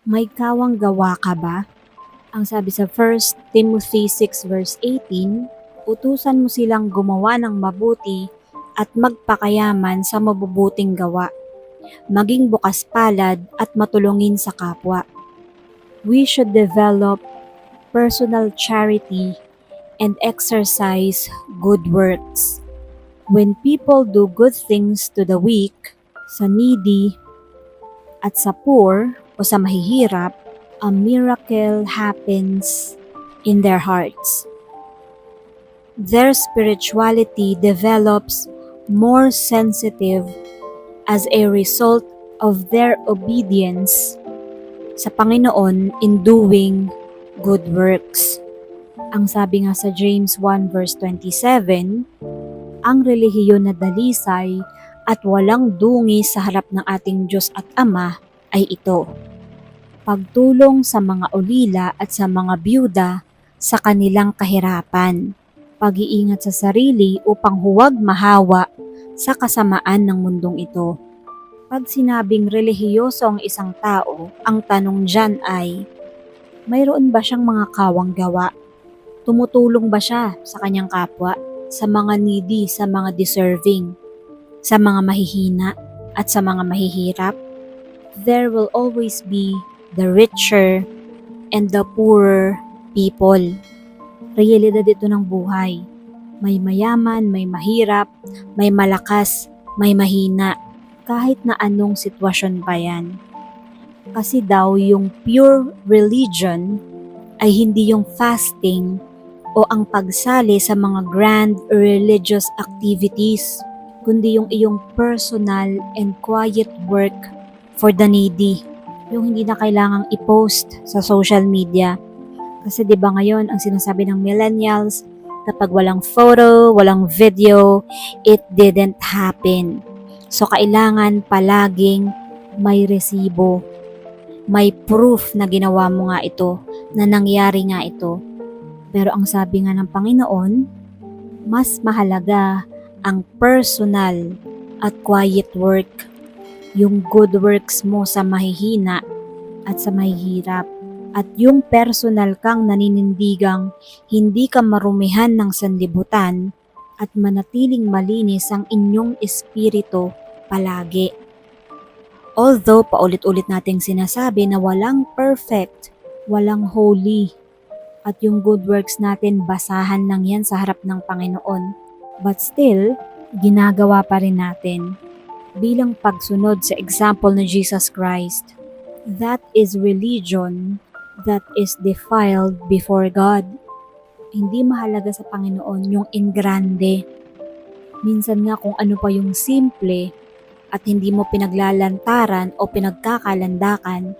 May kawang gawa ka ba? Ang sabi sa 1 Timothy 6 verse 18, utusan mo silang gumawa ng mabuti at magpakayaman sa mabubuting gawa, maging bukas palad at matulungin sa kapwa. We should develop personal charity and exercise good works. When people do good things to the weak, sa needy, at sa poor o sa mahihirap, a miracle happens in their hearts. Their spirituality develops more sensitive as a result of their obedience sa Panginoon in doing good works. Ang sabi nga sa James 1 verse 27, ang relihiyon na dalisay at walang dungis sa harap ng ating Diyos at Ama ay ito: pagtulong sa mga ulila at sa mga byuda sa kanilang kahirapan, pag-iingat sa sarili upang huwag mahawa sa kasamaan ng mundong ito. Pag sinabing relihiyoso ang isang tao, ang tanong dyan ay, mayroon ba siyang mga kawang gawa? Tumutulong ba siya sa kanyang kapwa, sa mga needy, sa mga deserving, sa mga mahihina at sa mga mahihirap? There will always be the richer and the poorer people. Realidad ito ng buhay. May mayaman, may mahirap, may malakas, may mahina. Kahit na anong sitwasyon pa yan. Kasi daw yung pure religion ay hindi yung fasting o ang pagsali sa mga grand religious activities, kundi yung iyong personal and quiet work for the needy. Yung hindi na kailangang i-post sa social media. Kasi 'di ba ngayon ang sinasabi ng millennials, kapag walang photo, walang video, it didn't happen. So kailangan palaging may resibo, may proof na ginawa mo nga ito, na nangyari nga ito. Pero ang sabi nga ng Panginoon, mas mahalaga ang personal at quiet work, yung good works mo sa mahihina at sa mahihirap, at yung personal kang naninindigang hindi ka marumihan ng sanlibutan at manatiling malinis ang inyong espiritu palagi. Although paulit-ulit nating sinasabi na walang perfect, walang holy, at yung good works natin basahan lang yan sa harap ng Panginoon. But still, ginagawa pa rin natin bilang pagsunod sa example ni Jesus Christ. That is religion that is defiled before God. Hindi mahalaga sa Panginoon yung in grande. Minsan nga kung ano pa yung simple at hindi mo pinaglalantaran o pinagkakalandakan,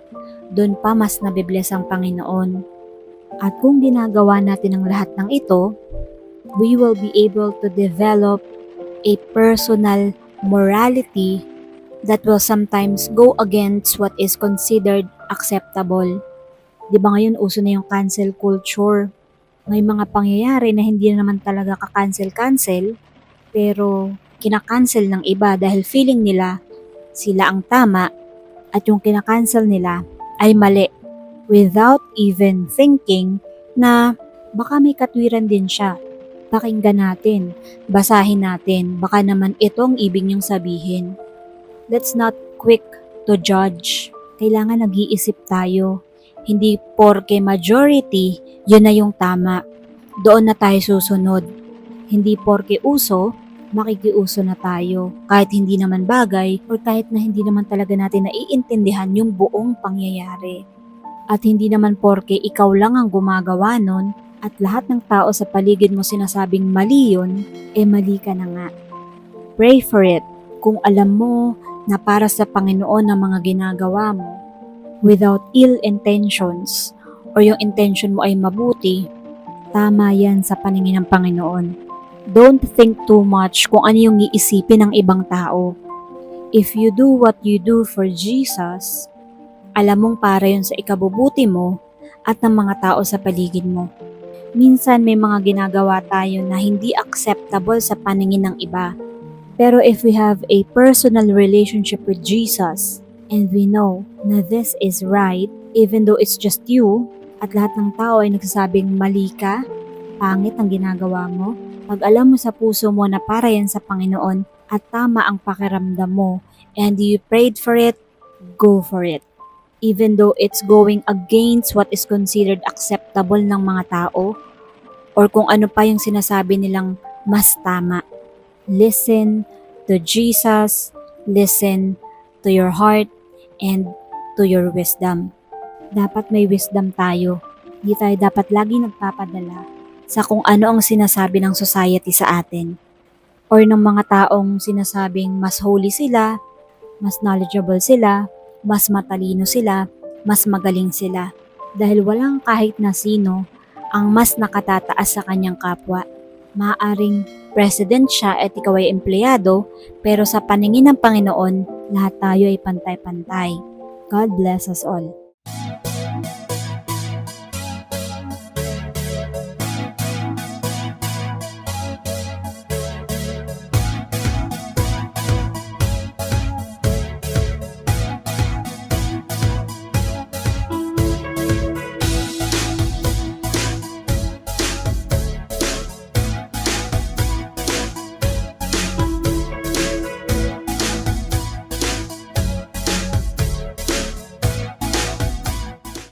doon pa mas nabibless ang Panginoon. At kung ginagawa natin ang lahat ng ito, we will be able to develop a personal morality that will sometimes go against what is considered acceptable. Di ba ngayon uso na yung cancel culture? May mga pangyayari na hindi naman talaga ka-cancel-cancel, pero kinakancel ng iba dahil feeling nila sila ang tama at yung kinakancel nila ay mali, without even thinking na baka may katwiran din siya. Pakinggan natin, basahin natin, baka naman ito ang ibig niyang sabihin. Let's not quick to judge. Kailangan nag-iisip tayo. Hindi porke majority, yun na yung tama. Doon na tayo susunod. Hindi porke uso, makikiuso na tayo. Kahit hindi naman bagay or kahit na hindi naman talaga natin naiintindihan yung buong pangyayari. At hindi naman porke ikaw lang ang gumagawa nun at lahat ng tao sa paligid mo sinasabing mali yun, mali ka na nga. Pray for it. Kung alam mo na para sa Panginoon ang mga ginagawa mo, without ill intentions, or yung intention mo ay mabuti, tama yan sa paningin ng Panginoon. Don't think too much kung ano yung iisipin ng ibang tao. If you do what you do for Jesus, alam mong para yun sa ikabubuti mo at ng mga tao sa paligid mo. Minsan may mga ginagawa tayo na hindi acceptable sa paningin ng iba. Pero if we have a personal relationship with Jesus, and we know na this is right, Even though it's just you, at lahat ng tao ay nagsasabing mali ka, pangit ang ginagawa mo, pag alam mo sa puso mo na para yan sa Panginoon at tama ang pakiramdam mo and you prayed for it, go for it. Even though it's going against what is considered acceptable ng mga tao or kung ano pa yung sinasabi nilang mas tama. Listen to Jesus, listen to your heart, and to your wisdom. Dapat may wisdom tayo. Hindi tayo dapat lagi nagpapadala sa kung ano ang sinasabi ng society sa atin or ng mga taong sinasabing mas holy sila, mas knowledgeable sila, mas matalino sila, mas magaling sila. Dahil walang kahit na sino ang mas nakatataas sa kanyang kapwa. Maaaring president siya at ikaw ay empleyado, pero sa paningin ng Panginoon, lahat tayo ay pantay-pantay. God bless us all.